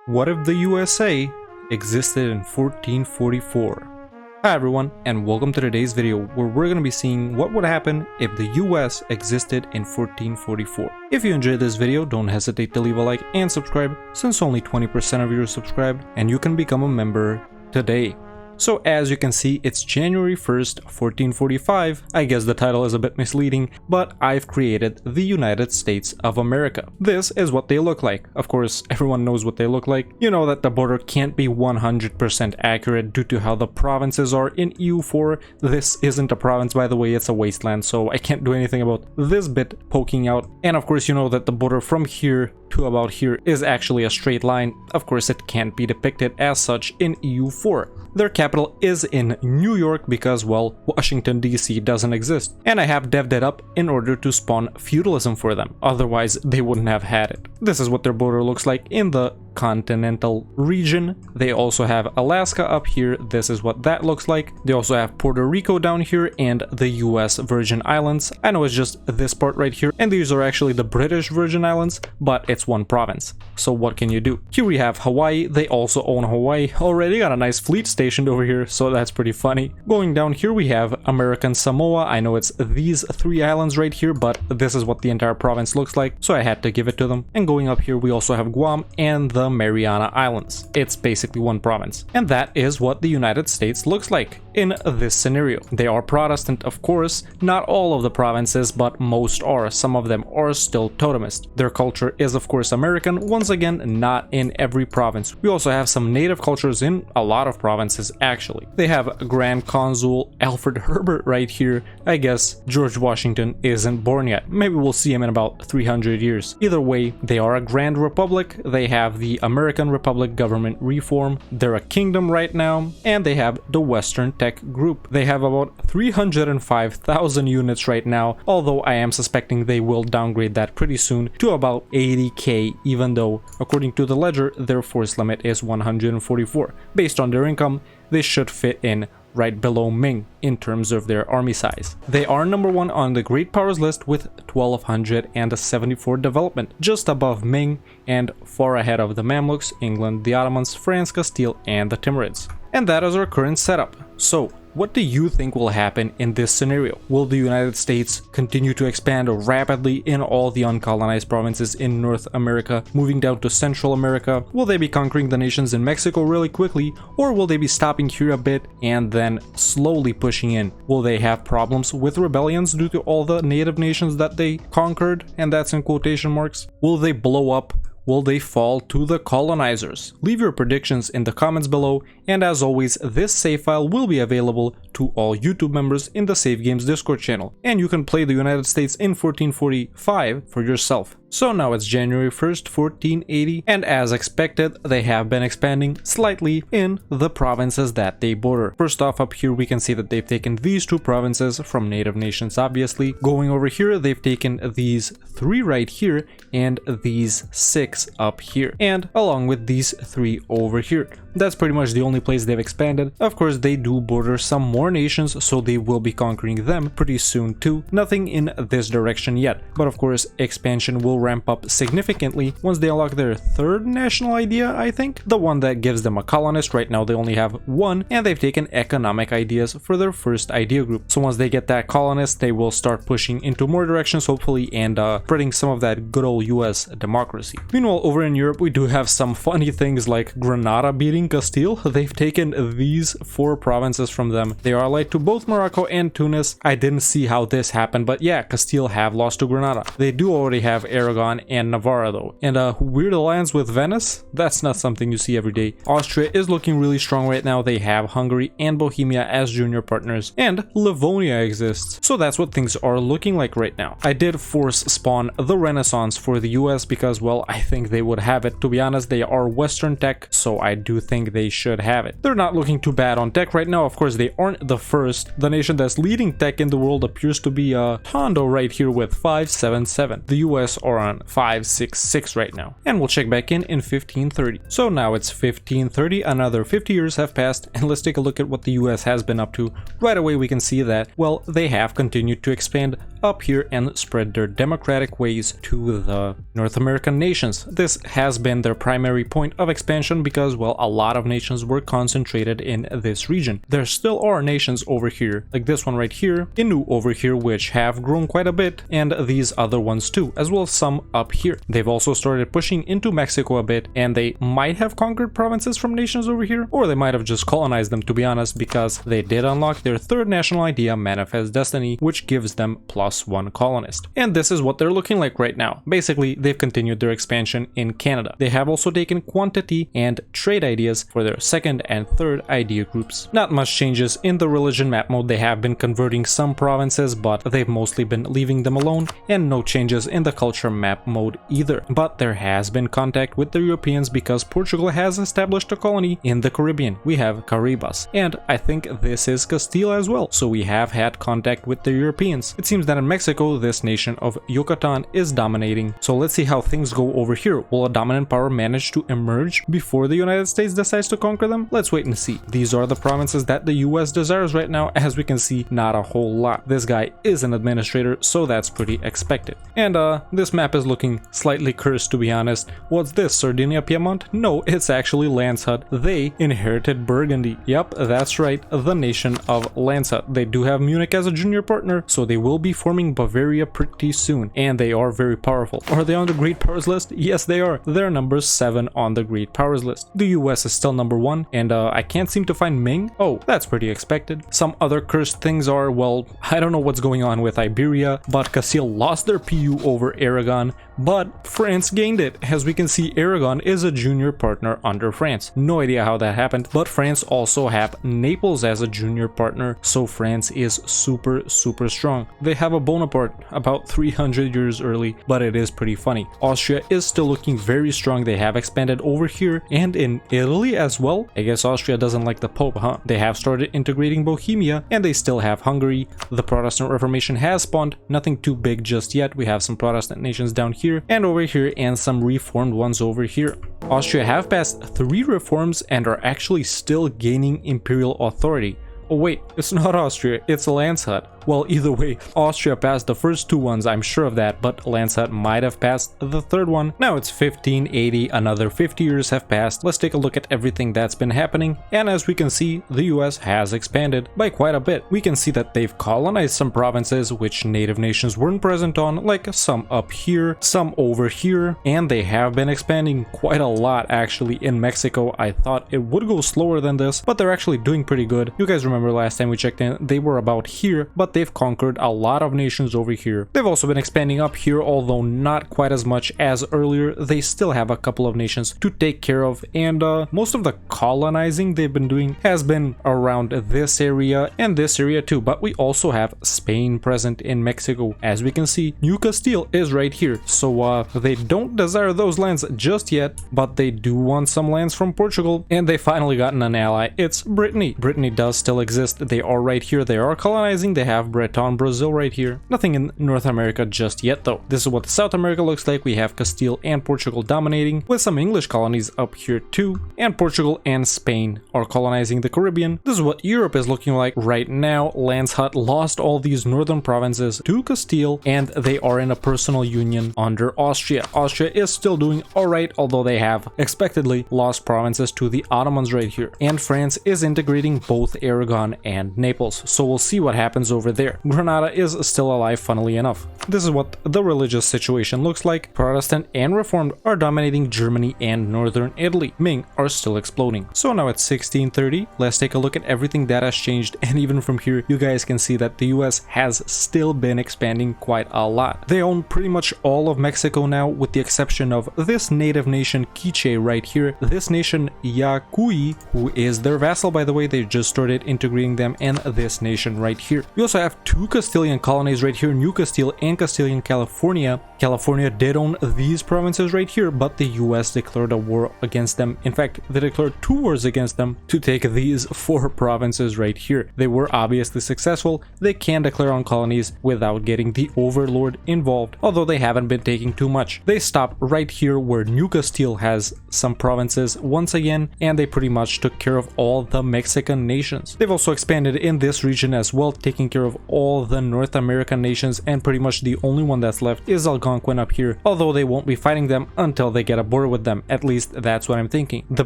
What if the USA existed in 1444? Hi everyone, and welcome to today's video where we're going to be seeing what would happen if the US existed in 1444. If you enjoyed this video, don't hesitate to leave a like and subscribe, since only 20% of you are subscribed, and you can become a member today. So as you can see, it's January 1st, 1445. I guess the title is a bit misleading, but I've created the United States of America. This is what they look like. Of course, everyone knows what they look like. You know that the border can't be 100% accurate due to how the provinces are in EU4. This isn't a province, by the way, it's a wasteland, so I can't do anything about this bit poking out. And of course, you know that the border from here to about here is actually a straight line. Of course, it can't be depicted as such in EU4. Their capital is in New York because, well, Washington DC doesn't exist, and I have dev'd it up in order to spawn feudalism for them, otherwise they wouldn't have had it. This is what their border looks like in the continental region. They also have Alaska up here. This is what that looks like. They also have Puerto Rico down here and the US Virgin Islands. I know it's just this part right here, and these are actually the British Virgin Islands, but it's one province. So what can you do? Here we have Hawaii. They also own Hawaii. Already got a nice fleet stationed over here, so that's pretty funny. Going down here we have American Samoa. I know it's these three islands right here, but this is what the entire province looks like, so I had to give it to them. And going up here we also have Guam and the Mariana Islands. It's basically one province. And that is what the United States looks like in this scenario. They are Protestant, of course. Not all of the provinces, but most are. Some of them are still totemist. Their culture is, of course, American. Once again, not in every province. We also have some native cultures in a lot of provinces, actually. They have Grand Consul Alfred Herbert right here. I guess George Washington isn't born yet. Maybe we'll see him in about 300 years. Either way, they are a grand republic. They have the American Republic government reform. They're a kingdom right now, and they have the Western Tech Group. They have about 305,000 units right now, although I am suspecting they will downgrade that pretty soon to about 80k, even though, according to the ledger, their force limit is 144. Based on their income, they should fit in right below Ming in terms of their army size. They are number one on the Great Powers list with 1274 development, just above Ming and far ahead of the Mamluks, England, the Ottomans, France, Castile, and the Timurids. And that is our current setup. So, what do you think will happen in this scenario? Will the United States continue to expand rapidly in all the uncolonized provinces in North America, moving down to Central America? Will they be conquering the nations in Mexico really quickly, or will they be stopping here a bit and then slowly pushing in? Will they have problems with rebellions due to all the native nations that they conquered, and that's in quotation marks? Will they blow up? Will they fall to the colonizers? Leave your predictions in the comments below, and as always, this save file will be available to all YouTube members in the Save Games Discord channel, and you can play the United States in 1445 for yourself. So now it's January 1st, 1480, and as expected, they have been expanding slightly in the provinces that they border. First off, up here we can see that they've taken these two provinces from native nations, obviously. Going over here, they've taken these three right here and these six up here, and along with these three over here. That's pretty much the only place they've expanded. Of course, they do border some more nations, so they will be conquering them pretty soon too. Nothing in this direction yet, but of course, expansion will ramp up significantly once they unlock their third national idea, I think. The one that gives them a colonist. Right now they only have one, and they've taken economic ideas for their first idea group. So once they get that colonist, they will start pushing into more directions, hopefully, and spreading some of that good old US democracy. Meanwhile, over in Europe, we do have some funny things like Granada beating Castile. They've taken these four provinces from them. They are allied to both Morocco and Tunis. I didn't see how this happened, but yeah, Castile have lost to Granada. They do already have Aragon and Navarra though. And weird alliance with Venice? That's not something you see every day. Austria is looking really strong right now. They have Hungary and Bohemia as junior partners, and Livonia exists. So that's what things are looking like right now. I did force spawn the Renaissance for the US because, well, I think they would have it. To be honest, they are Western tech, so I do think they should have it. They're not looking too bad on tech right now. Of course, they aren't the first. The nation that's leading tech in the world appears to be Tondo right here with 577. The US are on 566 right now. And we'll check back in 1530. So now it's 1530, another 50 years have passed, and let's take a look at what the US has been up to. Right away we can see that, well, they have continued to expand up here and spread their democratic ways to the North American nations. This has been their primary point of expansion because, well, a lot of nations were concentrated in this region. There still are nations over here, like this one right here, Innu over here, which have grown quite a bit, and these other ones too, as well as some up here. They've also started pushing into Mexico a bit, and they might have conquered provinces from nations over here, or they might have just colonized them, to be honest, because they did unlock their third national idea, Manifest Destiny, which gives them +1 colonist. And this is what they're looking like right now. Basically, they've continued their expansion in Canada. They have also taken quantity and trade ideas for their second and third idea groups. Not much changes in the religion map mode. They have been converting some provinces, but they've mostly been leaving them alone, and no changes in the culture map mode either. But there has been contact with the Europeans because Portugal has established a colony in the Caribbean. We have Caribas, and I think this is Castile as well, so we have had contact with the Europeans. It seems that in Mexico, this nation of Yucatan is dominating, so let's see how things go over here. Will a dominant power manage to emerge before the United States decides to conquer them? Let's wait and see. These are the provinces that the US desires right now. As we can see, not a whole lot. This guy is an administrator, so that's pretty expected. And this map is looking slightly cursed, to be honest. What's this, Sardinia Piedmont? No, it's actually Landshut. They inherited Burgundy. Yep, that's right, the nation of Landshut. They do have Munich as a junior partner, so they will be forming Bavaria pretty soon, and they are very powerful. Are they on the Great Powers list? Yes, they are. They're number 7 on the Great Powers list. The US is still number 1, and I can't seem to find Ming. Oh, that's pretty expected. Some other cursed things are, well, I don't know what's going on with Iberia, but Castile lost their PU over Aragon, but France gained it. As we can see, Aragon is a junior partner under France. No idea how that happened, but France also have Naples as a junior partner, so France is super strong. They have a Bonaparte about 300 years early, but it is pretty funny. Austria is still looking very strong. They have expanded over here and in Italy as well. I guess Austria doesn't like the Pope, huh? They have started integrating Bohemia, and they still have Hungary. The Protestant Reformation has spawned, nothing too big just yet. We have some Protestant nations down here and over here, and some reformed ones over here. Austria have passed 3 reforms and are actually still gaining imperial authority. Oh wait, it's not Austria, it's Landshut. Well, either way, Austria passed the first 2 ones, I'm sure of that, but Landshut might have passed the 3rd one. Now it's 1580, another 50 years have passed. Let's take a look at everything that's been happening, and as we can see, the US has expanded by quite a bit. We can see that they've colonized some provinces which native nations weren't present on, like some up here, some over here, and they have been expanding quite a lot actually in Mexico. I thought it would go slower than this, but they're actually doing pretty good. You guys remember last time we checked in, they were about here, but they've conquered a lot of nations over here. They've also been expanding up here, although not quite as much as earlier. They still have a couple of nations to take care of, and most of the colonizing they've been doing has been around this area and this area too. But we also have Spain present in Mexico. As we can see, New Castile is right here, so they don't desire those lands just yet, but they do want some lands from Portugal, and they finally gotten an ally. It's Brittany. Brittany does still exist. They are right here. They are colonizing. They have Breton, Brazil right here. Nothing in North America just yet though. This is what South America looks like. We have Castile and Portugal dominating, with some English colonies up here too, and Portugal and Spain are colonizing the Caribbean. This is what Europe is looking like right now. Landshut lost all these northern provinces to Castile, and they are in a personal union under Austria. Austria is still doing alright, although they have expectedly lost provinces to the Ottomans right here, and France is integrating both Aragon and Naples, so we'll see what happens over there. Granada is still alive, funnily enough. This is what the religious situation looks like. Protestant and Reformed are dominating Germany and northern Italy. Ming are still exploding. So now it's 1630. Let's take a look at everything that has changed, and even from here you guys can see that the US has still been expanding quite a lot. They own pretty much all of Mexico now, with the exception of this native nation Quiche right here, this nation Yaqui, who is their vassal by the way. They just started integrating them, and this nation right here. We also have 2 Castilian colonies right here, New Castile and Castilian California, California did own these provinces right here, but the US declared a war against them. In fact, they declared 2 wars against them to take these 4 provinces right here. They were obviously successful. They can declare on colonies without getting the overlord involved, although they haven't been taking too much. They stopped right here where New Castile has some provinces once again, and they pretty much took care of all the Mexican nations. They've also expanded in this region as well, taking care of all the North American nations, and pretty much the only one that's left is Algonquin up here, although they won't be fighting them until they get a border with them. At least that's what I'm thinking. The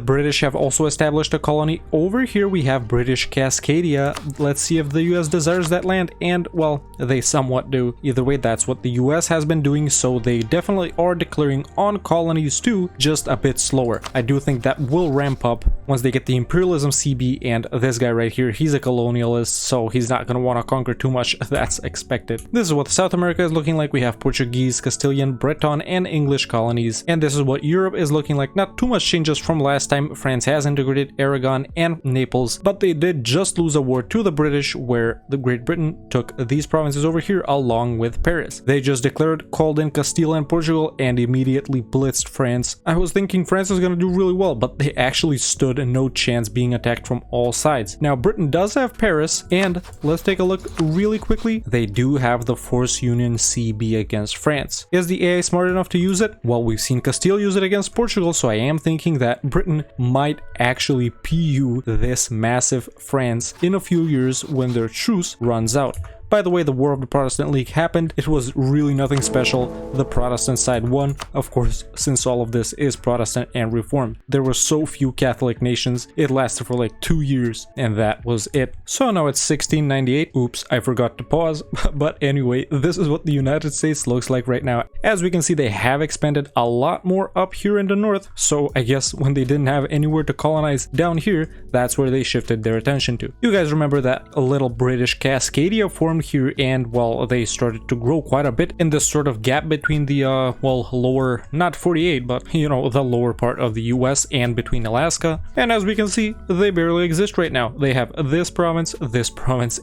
British have also established a colony. Over here we have British Cascadia. Let's see if the US desires that land, and well, they somewhat do. Either way, that's what the US has been doing, so they definitely are declaring on colonies too, just a bit slower. I do think that will ramp up once they get the imperialism CB, and this guy right here, he's a colonialist, so he's not gonna want to conquer too much. That's expected. This is what South America is looking like. We have Portuguese, Castilian, Breton, and English colonies, and this is what Europe is looking like. Not too much changes from last time. France has integrated Aragon and Naples, but they did just lose a war to the British, where the Great Britain took these provinces over here along with Paris. They just declared, called in Castile and Portugal, and immediately blitzed France. I was thinking France is gonna do really well, but they actually stood no chance being attacked from all sides. Now Britain does have Paris, and let's take a look really quickly. They do have the Force Union CB against France. Is the AI smart enough to use it? Well, we've seen Castile use it against Portugal, so I am thinking that Britain might actually PU this massive France in a few years when their truce runs out. By the way, the War of the Protestant League happened. It was really nothing special. The Protestant side won, of course, since all of this is Protestant and Reformed. There were so few Catholic nations, it lasted for like 2 years, and that was it. So now it's 1698. Oops, I forgot to pause. But anyway, this is what the United States looks like right now. As we can see, they have expanded a lot more up here in the north, so I guess when they didn't have anywhere to colonize down here, that's where they shifted their attention to. You guys remember that a little British Cascadia formed here, and well, they started to grow quite a bit in this sort of gap between the well, lower, not 48, but you know, the lower part of the US and between Alaska. And as we can see, they barely exist right now. They have this province,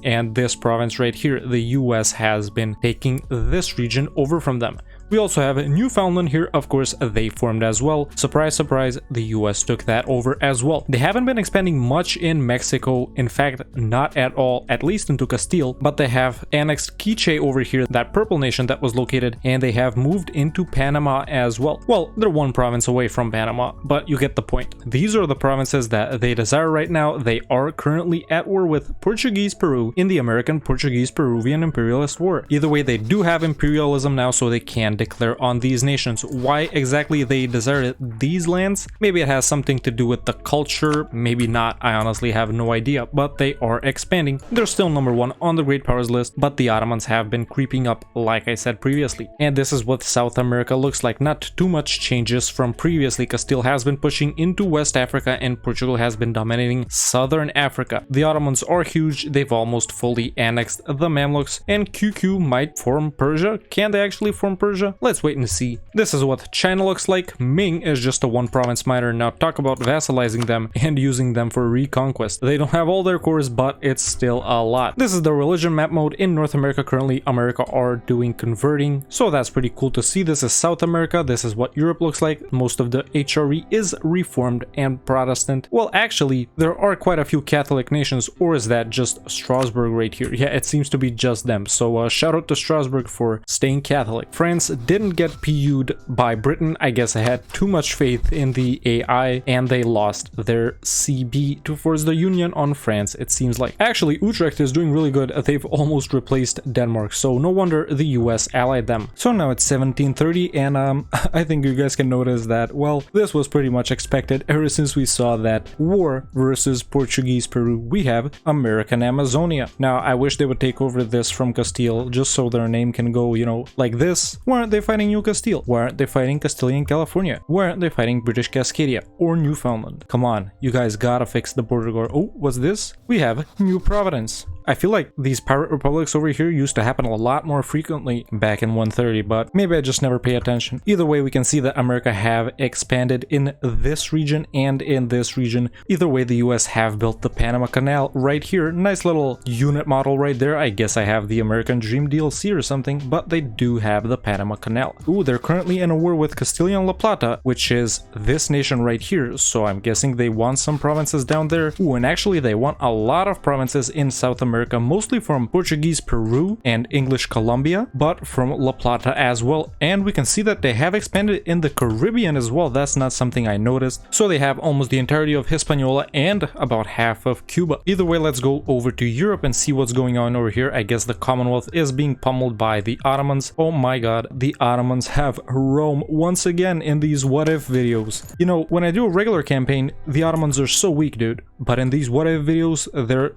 and this province right here. The US has been taking this region over from them. We also have Newfoundland here. Of course, they formed as well. Surprise, surprise, the US took that over as well. They haven't been expanding much in Mexico. In fact, not at all, at least into Castile, but they have annexed Quiche over here, that purple nation that was located, and they have moved into Panama as well. Well, they're one province away from Panama, but you get the point. These are the provinces that they desire right now. They are currently at war with Portuguese Peru in the American Portuguese-Peruvian imperialist war. Either way, they do have imperialism now, so they can declare on these nations. Why exactly they desire these lands? Maybe it has something to do with the culture, maybe not, I honestly have no idea, but they are expanding. They're still number 1 on the Great Powers list, but the Ottomans have been creeping up, like I said previously. And this is what South America looks like. Not too much changes from previously. Castile has been pushing into West Africa, and Portugal has been dominating Southern Africa. The Ottomans are huge. They've almost fully annexed the Mamluks, and QQ might form Persia. Can they actually form Persia? Let's wait and see. This is what China looks like. Ming is just a 1 province minor. Now talk about vassalizing them and using them for reconquest. They don't have all their cores, but it's still a lot. This is the religion map mode in North America. Currently, America are doing converting, so that's pretty cool to see. This is South America. This is what Europe looks like. Most of the HRE is Reformed and Protestant. Well, actually, there are quite a few Catholic nations, or is that just Strasbourg right here? Yeah, it seems to be just them. So shout out to Strasbourg for staying Catholic. France didn't get PU'd by Britain. I guess I had too much faith in the AI, and they lost their CB to force the Union on France, it seems like. Actually, Utrecht is doing really good. They've almost replaced Denmark, so no wonder the US allied them. So now it's 1730, and I think you guys can notice that, well, this was pretty much expected ever since we saw that war versus Portuguese Peru. We have American Amazonia. Now, I wish they would take over this from Castile, just so their name can go, you know, like this. Why aren't they fighting New Castile? Why aren't they fighting Castilian California? Why aren't they fighting British Cascadia or Newfoundland? Come on, you guys gotta fix the border guard. Oh, what's this? We have New Providence. I feel like these pirate republics over here used to happen a lot more frequently back in 130, but maybe I just never pay attention. Either way, we can see that America have expanded in this region and in this region. Either way, the US have built the Panama Canal right here. Nice little unit model right there. I guess I have the American Dream DLC or something, but they do have the Panama Canal. Ooh, they're currently in a war with Castilian La Plata, which is this nation right here, so I'm guessing they want some provinces down there. Ooh, and actually they want a lot of provinces in South America, mostly from Portuguese Peru and English Colombia, but from La Plata as well. And we can see that they have expanded in the Caribbean as well. That's not something I noticed. So they have almost the entirety of Hispaniola and about half of Cuba. Either way, let's go over to Europe and see what's going on over here. I guess the Commonwealth is being pummeled by the Ottomans. Oh my god, the Ottomans have Rome once again in these what if videos. You know, when I do a regular campaign, the Ottomans are so weak, dude. But in these what if videos,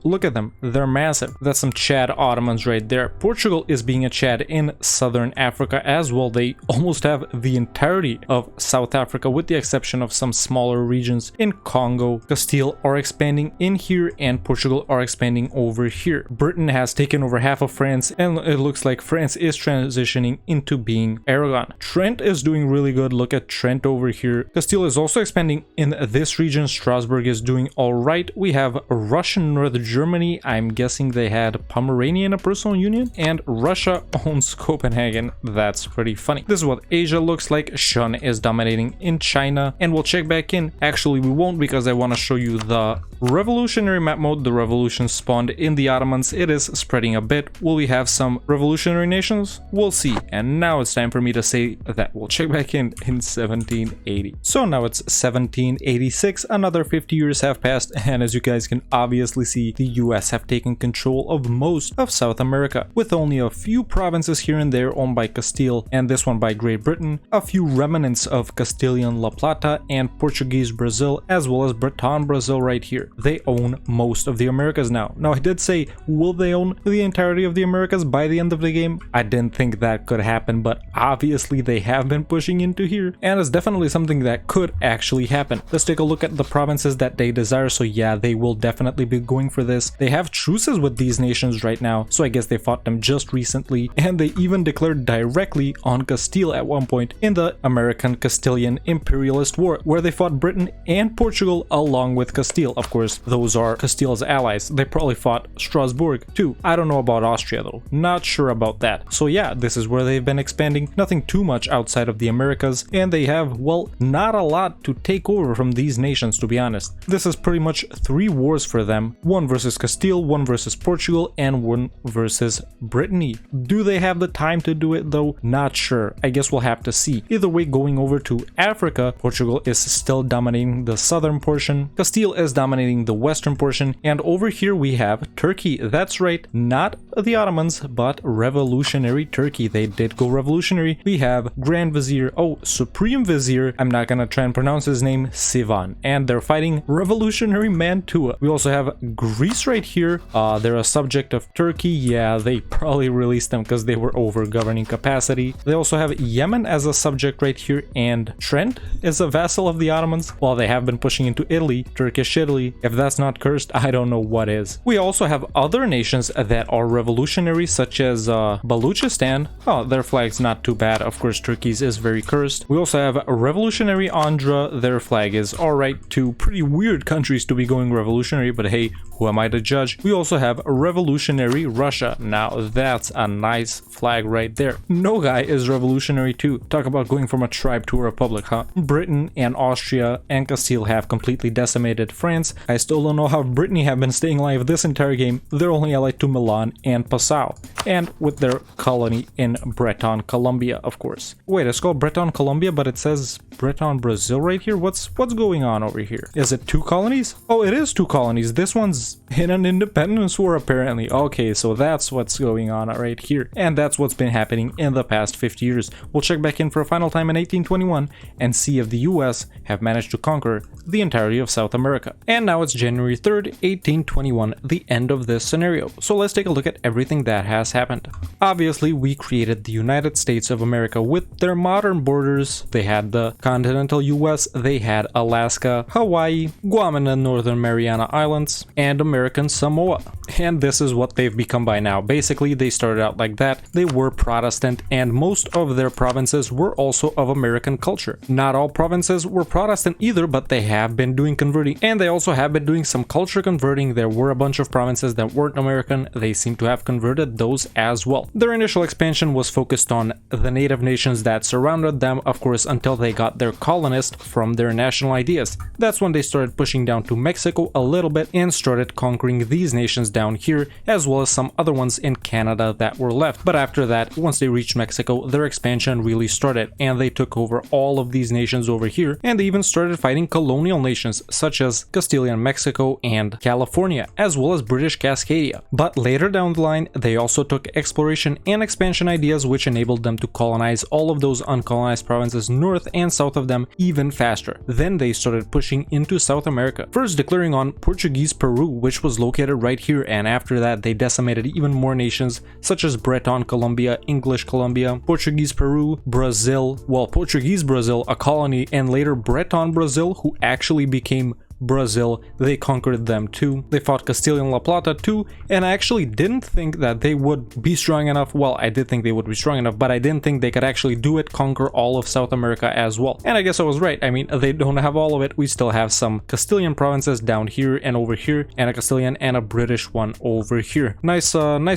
look at them, they're massive. That's some Chad Ottomans right there. Portugal is being a Chad in southern Africa as well. They almost have the entirety of South Africa with the exception of some smaller regions in Congo. Castile are expanding in here and Portugal are expanding over here. Britain has taken over half of France and it looks like France is transitioning into being Aragon. Trent is doing really good. Look at Trent over here. Castile is also expanding in this region. Strasbourg is doing all right. We have Russian North Germany. I'm guessing they had Pomerania in a personal union, and Russia owns Copenhagen. That's pretty funny. This is what Asia looks like. Shun is dominating in China, and we'll check back in. Actually, we won't, because I want to show you the revolutionary map mode. The revolution spawned in the Ottomans. It is spreading a bit. Will we have some revolutionary nations? We'll see. And now it's time for me to say that we'll check back in 1780. So now it's 1786. Another 50 years have passed, and as you guys can obviously see, the US have taken control of most of South America, with only a few provinces here and there owned by Castile, and this one by Great Britain, a few remnants of Castilian La Plata and Portuguese Brazil, as well as Breton Brazil right here. They own most of the Americas now. Now, I did say, will they own the entirety of the Americas by the end of the game? I didn't think that could happen, but obviously they have been pushing into here, and it's definitely something that could actually happen. Let's take a look at the provinces that they desire. So yeah, they will definitely be going for this. They have truces with these nations right now, so I guess they fought them just recently, and they even declared directly on Castile at one point in the American Castilian Imperialist War, where they fought Britain and Portugal along with Castile. Of course, those are Castile's allies. They probably fought Strasbourg too. I don't know about Austria though. Not sure about that. So yeah, this is where they've been expanding. Nothing too much outside of the Americas, and they have, well, not a lot to take over from these nations, to be honest. This is pretty much 3 wars for them. One versus Castile, one versus Portugal, and one versus Brittany. Do they have the time to do it though? Not sure. I guess we'll have to see. Either way, going over to Africa, Portugal is still dominating the southern portion. Castile is dominating the western portion, and over here we have Turkey. That's right, not the Ottomans, but revolutionary Turkey. They did go revolutionary. We have Grand Vizier, Supreme Vizier, I'm not gonna try and pronounce his name, Sivan, and they're fighting Revolutionary Mantua. We also have Greece right here. They're a subject of Turkey. Yeah, they probably released them because they were over governing capacity. They also have Yemen as a subject right here, and Trent is a vassal of the Ottomans. While they have been pushing into Italy, Turkish Italy. If that's not cursed, I don't know what is. We also have other nations that are revolutionary, such as Baluchistan. Oh, their flag's not too bad. Of course, Turkey's is very cursed. We also have Revolutionary Andhra. Their flag is alright. Two pretty weird countries to be going revolutionary, but hey, who am I to judge? We also have Revolutionary Russia. Now that's a nice flag right there. Nogai is revolutionary too. Talk about going from a tribe to a republic, huh? Britain and Austria and Castile have completely decimated France. I still don't know how Brittany have been staying alive this entire game. They're only allied to Milan and Passau, and with their colony in Breton Colombia, of course. Wait, it's called Breton Colombia, but it says Breton Brazil right here. What's going on over here? Is it 2 colonies? Oh, it is 2 colonies. This one's in an independence war apparently. Okay, so that's what's going on right here, and that's what's been happening in the past 50 years. We'll check back in for a final time in 1821 and see if the US have managed to conquer the entirety of South America. And now it's January 3rd, 1821, the end of this scenario. So let's take a look at everything that has happened. Obviously, we created the United States of America with their modern borders. They had the continental US, they had Alaska, Hawaii, Guam and the Northern Mariana Islands, and American Samoa. and this is what they've become by now. Basically, they started out like that. They were Protestant, and most of their provinces were also of American culture. Not all provinces were Protestant either, but they have been doing converting, and they also have been doing some culture converting. There were a bunch of provinces that weren't American. They seem to have converted those as well. Their initial expansion was focused on the native nations that surrounded them, of course, until they got their colonists from their national ideas. That's when they started pushing down to Mexico a little bit and started conquering these nations down here, as well as some other ones in Canada that were left. But after that, once they reached Mexico, their expansion really started, and they took over all of these nations over here, and they even started fighting colonial nations such as Castilian Mexico and California, as well as British Cascadia. But later down the line, they also took exploration and expansion ideas, which enabled them to colonize all of those uncolonized provinces north and south of them even faster. Then they started pushing into South America, first declaring on Portuguese Peru, which was located right here, and after that they decimated even more nations such as Breton Colombia, English Colombia, Portuguese Peru, Brazil, well, Portuguese Brazil, a colony, and later Breton Brazil, who actually became Brazil. They conquered them too. They fought Castilian La Plata too, and I actually didn't think that they would be strong enough. Well, I did think they would be strong enough, but I didn't think they could actually do it, conquer all of South America as well. And I guess I was right. I mean, they don't have all of it. We still have some Castilian provinces down here and over here, and a Castilian and a British one over here. Nice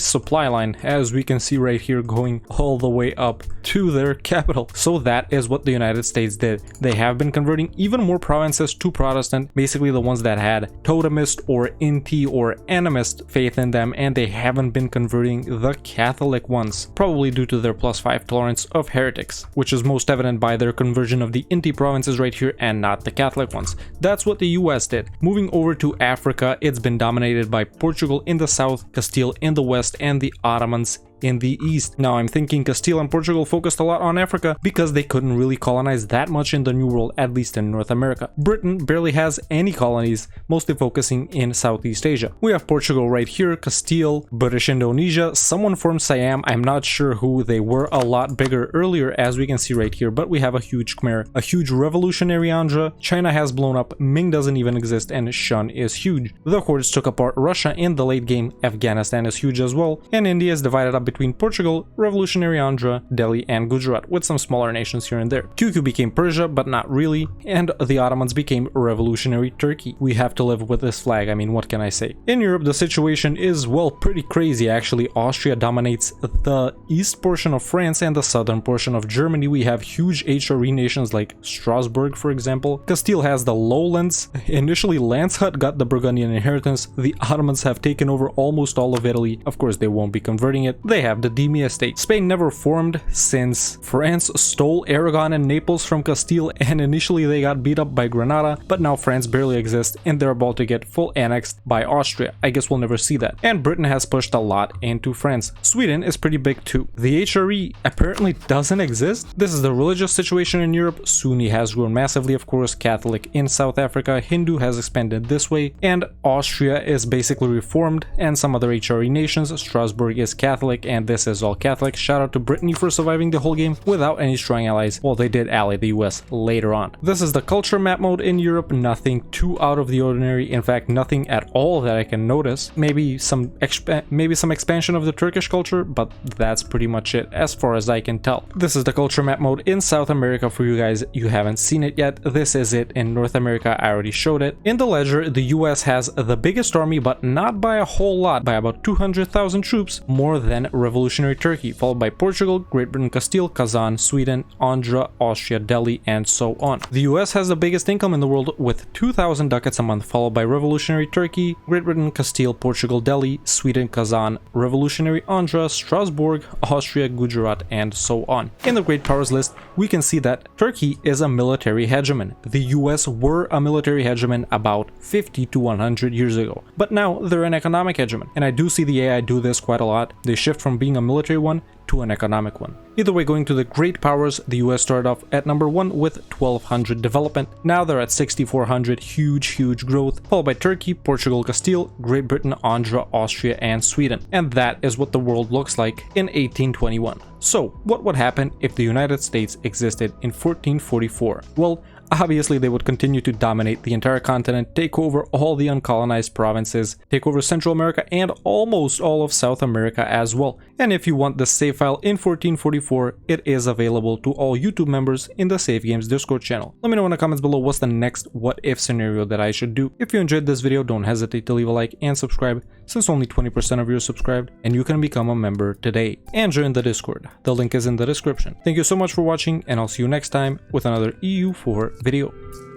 supply line, as we can see right here, going all the way up to their capital. So that is what the United States did. They have been converting even more provinces to Protestant, basically the ones that had totemist or inti or animist faith in them, and they haven't been converting the Catholic ones, probably due to their +5 tolerance of heretics, which is most evident by their conversion of the inti provinces right here and not the Catholic ones. That's what the US did. Moving over to Africa, it's been dominated by Portugal in the south, Castile in the west, and the Ottomans in the east. Now I'm thinking Castile and Portugal focused a lot on Africa because they couldn't really colonize that much in the New World, at least in North America. Britain barely has any colonies, mostly focusing in Southeast Asia. We have Portugal right here, Castile, British Indonesia, someone from Siam, I'm not sure who. They were a lot bigger earlier, as we can see right here, but we have a huge Khmer, a huge revolutionary Andhra, China has blown up, Ming doesn't even exist, and Shun is huge. The hordes took apart Russia in the late game, Afghanistan is huge as well, and India is divided up between Portugal, Revolutionary Andhra, Delhi, and Gujarat, with some smaller nations here and there. QQ became Persia, but not really, and the Ottomans became Revolutionary Turkey. We have to live with this flag, I mean, what can I say? In Europe, the situation is, well, pretty crazy actually. Austria dominates the east portion of France and the southern portion of Germany. We have huge HRE nations like Strasbourg, for example. Castile has the lowlands. Initially, Landshut got the Burgundian inheritance. The Ottomans have taken over almost all of Italy. Of course, they won't be converting it. They have the Demi estate. Spain never formed since France stole Aragon and Naples from Castile, and initially they got beat up by Granada, but now France barely exists and they're about to get full annexed by Austria. I guess we'll never see that. And Britain has pushed a lot into France. Sweden is pretty big too. The HRE apparently doesn't exist. This is the religious situation in Europe. Sunni has grown massively, of course, Catholic in South Africa, Hindu has expanded this way, and Austria is basically reformed, and some other HRE nations. Strasbourg is Catholic, and this is all Catholic. Shout out to Brittany for surviving the whole game without any strong allies. Well, they did ally the US later on. This is the culture map mode in Europe. Nothing too out of the ordinary. In fact, nothing at all that I can notice. Maybe some expansion of the Turkish culture, but that's pretty much it as far as I can tell. This is the culture map mode in South America for you guys. You haven't seen it yet. This is it in North America. I already showed it. In the ledger, the US has the biggest army, but not by a whole lot, by about 200,000 troops, more than Revolutionary Turkey, followed by Portugal, Great Britain, Castile, Kazan, Sweden, Andhra, Austria, Delhi, and so on. The US has the biggest income in the world with 2,000 ducats a month, followed by Revolutionary Turkey, Great Britain, Castile, Portugal, Delhi, Sweden, Kazan, Revolutionary Andhra, Strasbourg, Austria, Gujarat, and so on. In the Great Powers list, we can see that Turkey is a military hegemon. The US were a military hegemon about 50 to 100 years ago, but now they're an economic hegemon, and I do see the AI do this quite a lot. They shift from being a military one to an economic one. Either way, going to the great powers, the US started off at number 1 with 1200 development. Now they're at 6400, huge growth, followed by Turkey, Portugal, Castile, Great Britain, Andhra, Austria, and Sweden. And that is what the world looks like in 1821. So, what would happen if the United States existed in 1444? Well, obviously they would continue to dominate the entire continent, take over all the uncolonized provinces, take over Central America and almost all of South America as well. And if you want the save file in 1444, it is available to all YouTube members in the Save Games Discord channel. Let me know in the comments below what's the next what if scenario that I should do. If you enjoyed this video, don't hesitate to leave a like and subscribe, since only 20% of you are subscribed, and you can become a member today and join the Discord. The link is in the description. Thank you so much for watching, and I'll see you next time with another EU4 video.